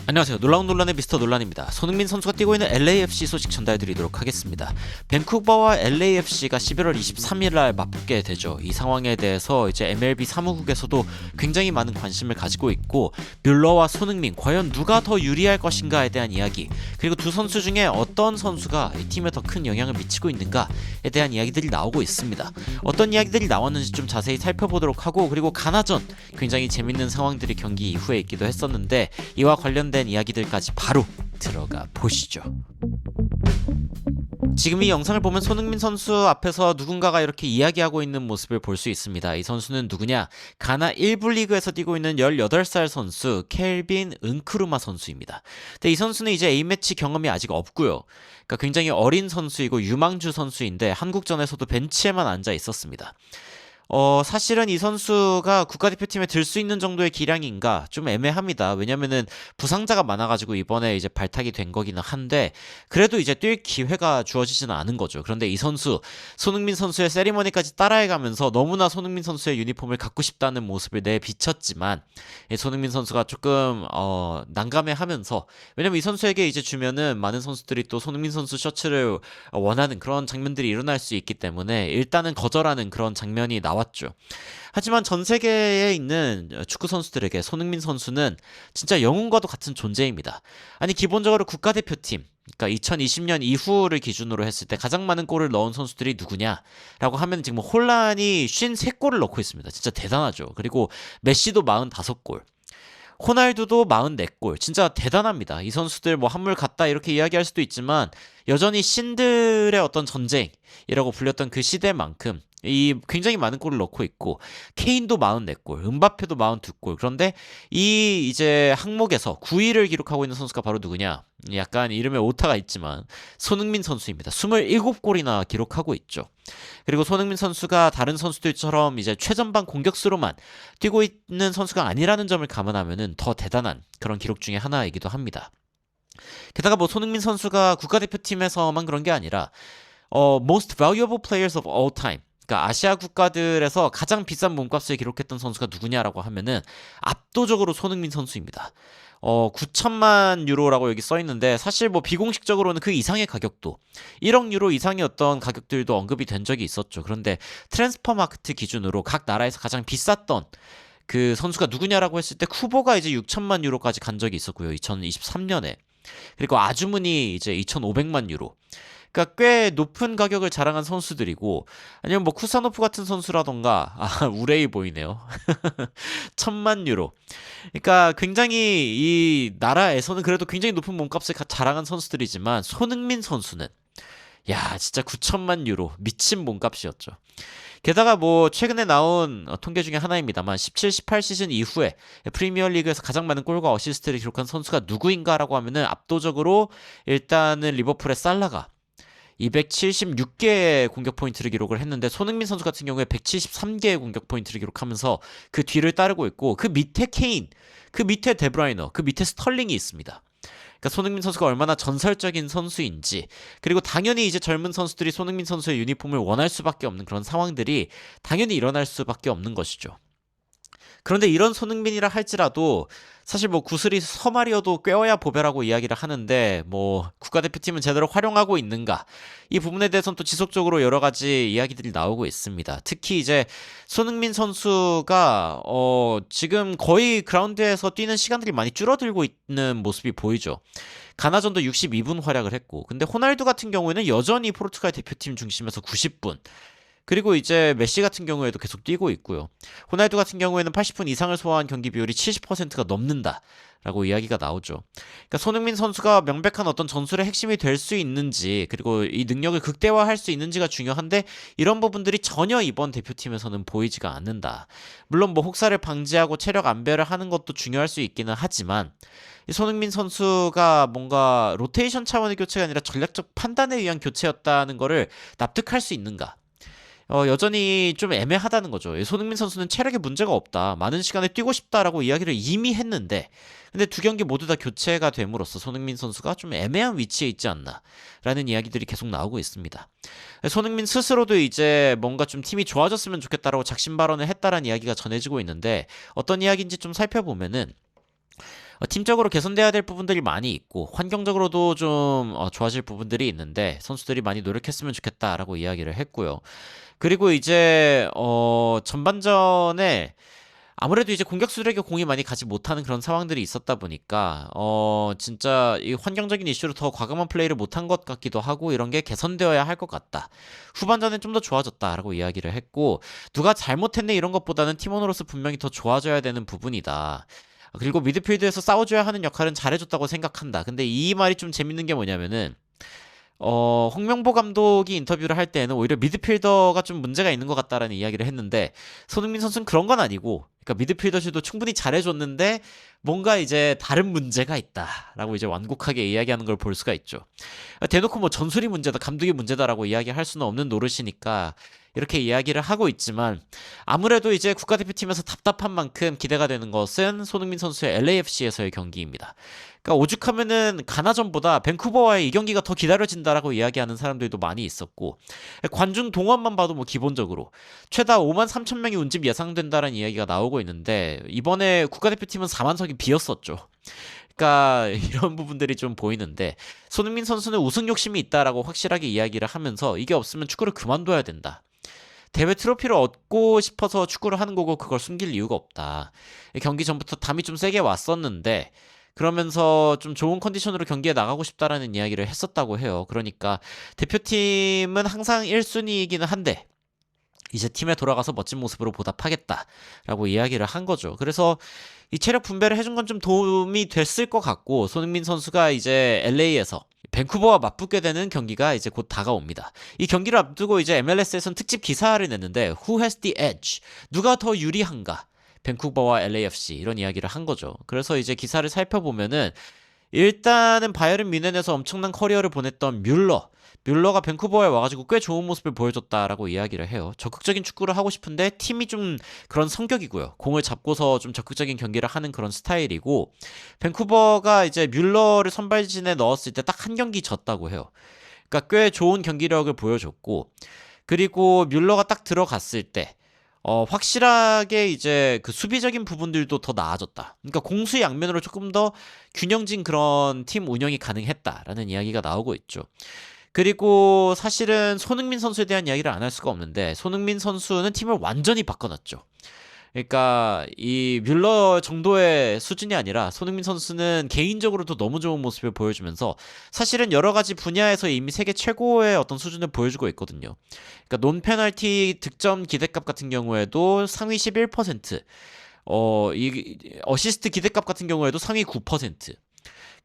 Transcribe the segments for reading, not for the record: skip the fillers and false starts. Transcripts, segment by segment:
안녕하세요. 놀라운 논란의 미스터 논란입니다. 손흥민 선수가 뛰고 있는 LAFC 소식 전달드리도록 하겠습니다. 밴쿠버와 LAFC가 11월 23일날 맞붙게 되죠. 이 상황에 대해서 이제 MLB 사무국에서도 굉장히 많은 관심을 가지고 있고, 뮬러와 손흥민 과연 누가 더 유리할 것인가에 대한 이야기, 그리고 두 선수 중에 어떤 선수가 이 팀에 더 큰 영향을 미치고 있는가에 대한 이야기들이 나오고 있습니다. 어떤 이야기들이 나왔는지 좀 자세히 살펴보도록 하고, 그리고 가나전 굉장히 재밌는 상황들이 경기 이후에 있기도 했었는데 이와 관련된 이야기들까지 바로 들어가 보시죠. 지금 이 영상을 보면 손흥민 선수 앞에서 누군가가 이렇게 이야기하고 있는 모습을 볼 수 있습니다. 이 선수는 누구냐? 가나 1부 리그에서 뛰고 있는 18살 선수 켈빈 은크루마 선수입니다. 근데 이 선수는 이제 A매치 경험이 아직 없고요. 그러니까 굉장히 어린 선수이고 유망주 선수인데 한국전에서도 벤치에만 앉아 있었습니다. 사실은 이 선수가 국가대표팀에 들 수 있는 정도의 기량인가 좀 애매합니다. 왜냐면은 부상자가 많아가지고 이번에 이제 발탁이 된 거기는 한데, 그래도 이제 뛸 기회가 주어지지는 않은 거죠. 그런데 이 선수, 손흥민 선수의 세리머니까지 따라해가면서 너무나 손흥민 선수의 유니폼을 갖고 싶다는 모습을 내비쳤지만, 손흥민 선수가 조금 난감해하면서, 왜냐면 이 선수에게 이제 주면은 많은 선수들이 또 손흥민 선수 셔츠를 원하는 그런 장면들이 일어날 수 있기 때문에 일단은 거절하는 그런 장면이 나왔죠. 하지만 전 세계에 있는 축구 선수들에게 손흥민 선수는 진짜 영웅과도 같은 존재입니다. 아니, 기본적으로 국가대표팀, 그러니까 2020년 이후를 기준으로 했을 때 가장 많은 골을 넣은 선수들이 누구냐라고 하면 지금 홀란이 53골을 넣고 있습니다. 진짜 대단하죠. 그리고 메시도 45골. 호날두도 44골. 진짜 대단합니다. 이 선수들 뭐 한물 같다 이렇게 이야기할 수도 있지만 여전히 신들의 어떤 전쟁이라고 불렸던 그 시대만큼 이 굉장히 많은 골을 넣고 있고, 케인도 44골, 음바페도 42골. 그런데 이 이제 항목에서 9위를 기록하고 있는 선수가 바로 누구냐? 약간 이름에 오타가 있지만 손흥민 선수입니다. 27골이나 기록하고 있죠. 그리고 손흥민 선수가 다른 선수들처럼 이제 최전방 공격수로만 뛰고 있는 선수가 아니라는 점을 감안하면은 더 대단한 그런 기록 중에 하나이기도 합니다. 게다가 뭐 손흥민 선수가 국가대표팀에서만 그런 게 아니라 most valuable players of all time, 그러니까 아시아 국가들에서 가장 비싼 몸값을 기록했던 선수가 누구냐라고 하면은 압도적으로 손흥민 선수입니다. 9천만 유로라고 여기 써 있는데, 사실 뭐 비공식적으로는 그 이상의 가격도 1억 유로 이상의 어떤 가격들도 언급이 된 적이 있었죠. 그런데 트랜스퍼 마케트 기준으로 각 나라에서 가장 비쌌던 그 선수가 누구냐라고 했을 때 쿠보가 이제 6천만 유로까지 간 적이 있었고요. 2023년에. 그리고 아주문이 이제 2,500만 유로. 그러니까 꽤 높은 가격을 자랑한 선수들이고, 아니면 뭐 쿠사노프 같은 선수라던가, 우레이 보이네요. 1,000만 유로. 그러니까 굉장히 이 나라에서는 그래도 굉장히 높은 몸값을 자랑한 선수들이지만, 손흥민 선수는 야, 진짜 9천만 유로 미친 몸값이었죠. 게다가 뭐 최근에 나온 통계 중에 하나입니다만 17, 18 시즌 이후에 프리미어리그에서 가장 많은 골과 어시스트를 기록한 선수가 누구인가라고 하면은 압도적으로 일단은 리버풀의 살라가 276개의 공격 포인트를 기록을 했는데, 손흥민 선수 같은 경우에 173개의 공격 포인트를 기록하면서 그 뒤를 따르고 있고, 그 밑에 케인, 그 밑에 데브라이너, 그 밑에 스털링이 있습니다. 그러니까 손흥민 선수가 얼마나 전설적인 선수인지, 그리고 당연히 이제 젊은 선수들이 손흥민 선수의 유니폼을 원할 수밖에 없는 그런 상황들이 당연히 일어날 수밖에 없는 것이죠. 그런데 이런 손흥민이라 할지라도 사실 뭐 구슬이 서말이어도 꿰어야 보배라고 이야기를 하는데, 뭐 국가대표팀은 제대로 활용하고 있는가, 이 부분에 대해서는 또 지속적으로 여러 가지 이야기들이 나오고 있습니다. 특히 이제 손흥민 선수가 지금 거의 그라운드에서 뛰는 시간들이 많이 줄어들고 있는 모습이 보이죠. 가나전도 62분 활약을 했고, 근데 호날두 같은 경우에는 여전히 포르투갈 대표팀 중심에서 90분, 그리고 이제 메시 같은 경우에도 계속 뛰고 있고요. 호날두 같은 경우에는 80분 이상을 소화한 경기 비율이 70%가 넘는다라고 이야기가 나오죠. 그러니까 손흥민 선수가 명백한 어떤 전술의 핵심이 될 수 있는지, 그리고 이 능력을 극대화할 수 있는지가 중요한데, 이런 부분들이 전혀 이번 대표팀에서는 보이지가 않는다. 물론 뭐 혹사를 방지하고 체력 안배를 하는 것도 중요할 수 있기는 하지만, 손흥민 선수가 뭔가 로테이션 차원의 교체가 아니라 전략적 판단에 의한 교체였다는 거를 납득할 수 있는가? 여전히 좀 애매하다는 거죠. 손흥민 선수는 체력에 문제가 없다, 많은 시간을 뛰고 싶다라고 이야기를 이미 했는데, 근데 두 경기 모두 다 교체가 됨으로써 손흥민 선수가 좀 애매한 위치에 있지 않나라는 이야기들이 계속 나오고 있습니다. 손흥민 스스로도 이제 뭔가 좀 팀이 좋아졌으면 좋겠다라고 작심 발언을 했다라는 이야기가 전해지고 있는데, 어떤 이야기인지 좀 살펴보면은 팀적으로 개선돼야 될 부분들이 많이 있고 환경적으로도 좀 좋아질 부분들이 있는데 선수들이 많이 노력했으면 좋겠다라고 이야기를 했고요. 그리고 이제 전반전에 아무래도 이제 공격수들에게 공이 많이 가지 못하는 그런 상황들이 있었다 보니까 진짜 이 환경적인 이슈로 더 과감한 플레이를 못한 것 같기도 하고 이런 게 개선되어야 할 것 같다. 후반전엔 좀 더 좋아졌다라고 이야기를 했고 누가 잘못했네 이런 것보다는 팀원으로서 분명히 더 좋아져야 되는 부분이다. 그리고 미드필드에서 싸워줘야 하는 역할은 잘해줬다고 생각한다. 근데 이 말이 좀 재밌는 게 뭐냐면은 홍명보 감독이 인터뷰를 할 때는 오히려 미드필더가 좀 문제가 있는 것 같다라는 이야기를 했는데 손흥민 선수는 그런 건 아니고 그러니까 미드필더실도 충분히 잘해줬는데 뭔가 이제 다른 문제가 있다라고 이제 완곡하게 이야기하는 걸 볼 수가 있죠. 대놓고 뭐 전술이 문제다, 감독이 문제다라고 이야기할 수는 없는 노릇이니까 이렇게 이야기를 하고 있지만 아무래도 이제 국가대표팀에서 답답한 만큼 기대가 되는 것은 손흥민 선수의 LAFC에서의 경기입니다. 그러니까 오죽하면은 가나전보다 밴쿠버와의 이 경기가 더 기다려진다라고 이야기하는 사람들도 많이 있었고 관중 동원만 봐도 뭐 기본적으로 최다 5만 3천 명이 운집 예상된다라는 이야기가 나오고 있는데 이번에 국가대표팀은 4만석이 비었었죠. 그러니까 이런 부분들이 좀 보이는데 손흥민 선수는 우승 욕심이 있다라고 확실하게 이야기를 하면서 이게 없으면 축구를 그만둬야 된다. 대회 트로피를 얻고 싶어서 축구를 하는 거고 그걸 숨길 이유가 없다. 경기 전부터 담이 좀 세게 왔었는데 그러면서 좀 좋은 컨디션으로 경기에 나가고 싶다라는 이야기를 했었다고 해요. 그러니까 대표팀은 항상 1순위이기는 한데 이제 팀에 돌아가서 멋진 모습으로 보답하겠다라고 이야기를 한 거죠. 그래서 이 체력 분배를 해준 건 좀 도움이 됐을 것 같고 손흥민 선수가 이제 LA에서 밴쿠버와 맞붙게 되는 경기가 이제 곧 다가옵니다. 이 경기를 앞두고 이제 MLS에서는 특집 기사를 냈는데 Who has the edge? 누가 더 유리한가? 밴쿠버와 LAFC 이런 이야기를 한 거죠. 그래서 이제 기사를 살펴보면은 일단은 바이에른 뮌헨에서 엄청난 커리어를 보냈던 뮬러가 밴쿠버에 와가지고 꽤 좋은 모습을 보여줬다라고 이야기를 해요. 적극적인 축구를 하고 싶은데 팀이 좀 그런 성격이고요. 공을 잡고서 좀 적극적인 경기를 하는 그런 스타일이고 밴쿠버가 이제 뮬러를 선발진에 넣었을 때 딱 한 경기 졌다고 해요. 그러니까 꽤 좋은 경기력을 보여줬고 그리고 뮬러가 딱 들어갔을 때 확실하게 이제 그 수비적인 부분들도 더 나아졌다. 그러니까 공수 양면으로 조금 더 균형진 그런 팀 운영이 가능했다라는 이야기가 나오고 있죠. 그리고 사실은 손흥민 선수에 대한 이야기를 안 할 수가 없는데 손흥민 선수는 팀을 완전히 바꿔놨죠. 그러니까 이 뮬러 정도의 수준이 아니라 손흥민 선수는 개인적으로도 너무 좋은 모습을 보여주면서 사실은 여러 가지 분야에서 이미 세계 최고의 어떤 수준을 보여주고 있거든요. 그러니까 논 페널티 득점 기대값 같은 경우에도 상위 11%, 이 어시스트 기대값 같은 경우에도 상위 9%.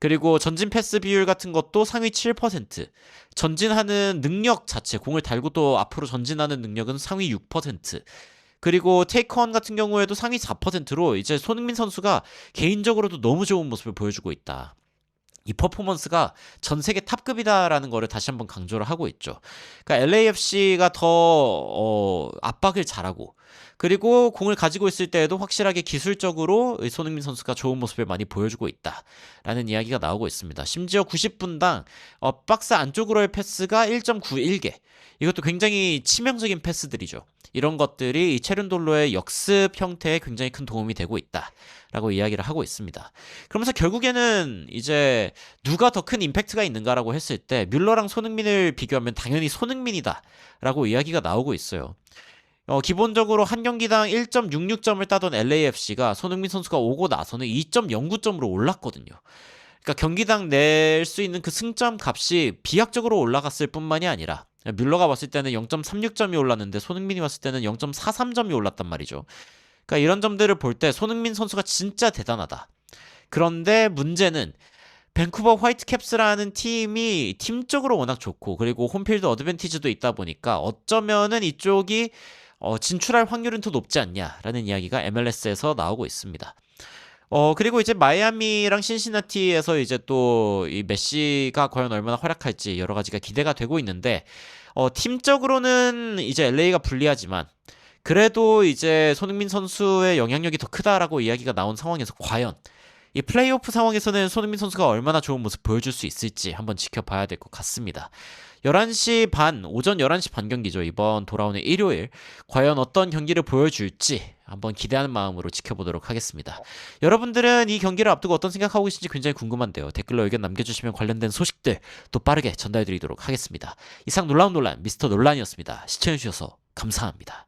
그리고 전진 패스 비율 같은 것도 상위 7%, 전진하는 능력 자체, 공을 달고 또 앞으로 전진하는 능력은 상위 6%, 그리고 테이크온 같은 경우에도 상위 4%로 이제 손흥민 선수가 개인적으로도 너무 좋은 모습을 보여주고 있다. 이 퍼포먼스가 전 세계 탑급이다라는 거를 다시 한번 강조를 하고 있죠. 그러니까 LAFC가 더 압박을 잘하고 그리고 공을 가지고 있을 때에도 확실하게 기술적으로 손흥민 선수가 좋은 모습을 많이 보여주고 있다라는 이야기가 나오고 있습니다. 심지어 90분당 박스 안쪽으로의 패스가 1.91개. 이것도 굉장히 치명적인 패스들이죠. 이런 것들이 이 체른돌로의 역습 형태에 굉장히 큰 도움이 되고 있다라고 이야기를 하고 있습니다. 그러면서 결국에는 이제 누가 더 큰 임팩트가 있는가라고 했을 때 뮬러랑 손흥민을 비교하면 당연히 손흥민이다라고 이야기가 나오고 있어요. 기본적으로 한 경기당 1.66점을 따던 LAFC가 손흥민 선수가 오고 나서는 2.09점으로 올랐거든요. 그러니까 경기당 낼 수 있는 그 승점 값이 비약적으로 올라갔을 뿐만이 아니라 뮬러가 왔을 때는 0.36점이 올랐는데 손흥민이 왔을 때는 0.43점이 올랐단 말이죠. 그러니까 이런 점들을 볼 때 손흥민 선수가 진짜 대단하다. 그런데 문제는 밴쿠버 화이트캡스라는 팀이 팀적으로 워낙 좋고 그리고 홈필드 어드밴티지도 있다 보니까 어쩌면은 이쪽이 진출할 확률은 더 높지 않냐라는 이야기가 MLS에서 나오고 있습니다. 그리고 이제 마이애미랑 신시나티에서 이제 또 이 메시가 과연 얼마나 활약할지 여러 가지가 기대가 되고 있는데 팀적으로는 이제 LA가 불리하지만 그래도 이제 손흥민 선수의 영향력이 더 크다라고 이야기가 나온 상황에서 과연 이 플레이오프 상황에서는 손흥민 선수가 얼마나 좋은 모습 보여줄 수 있을지 한번 지켜봐야 될 것 같습니다. 11시 반, 오전 11시 반 경기죠. 이번 돌아오는 일요일. 과연 어떤 경기를 보여줄지 한번 기대하는 마음으로 지켜보도록 하겠습니다. 여러분들은 이 경기를 앞두고 어떤 생각하고 계신지 굉장히 궁금한데요. 댓글로 의견 남겨주시면 관련된 소식들 또 빠르게 전달해드리도록 하겠습니다. 이상 놀라운 논란 미스터 논란이었습니다. 시청해주셔서 감사합니다.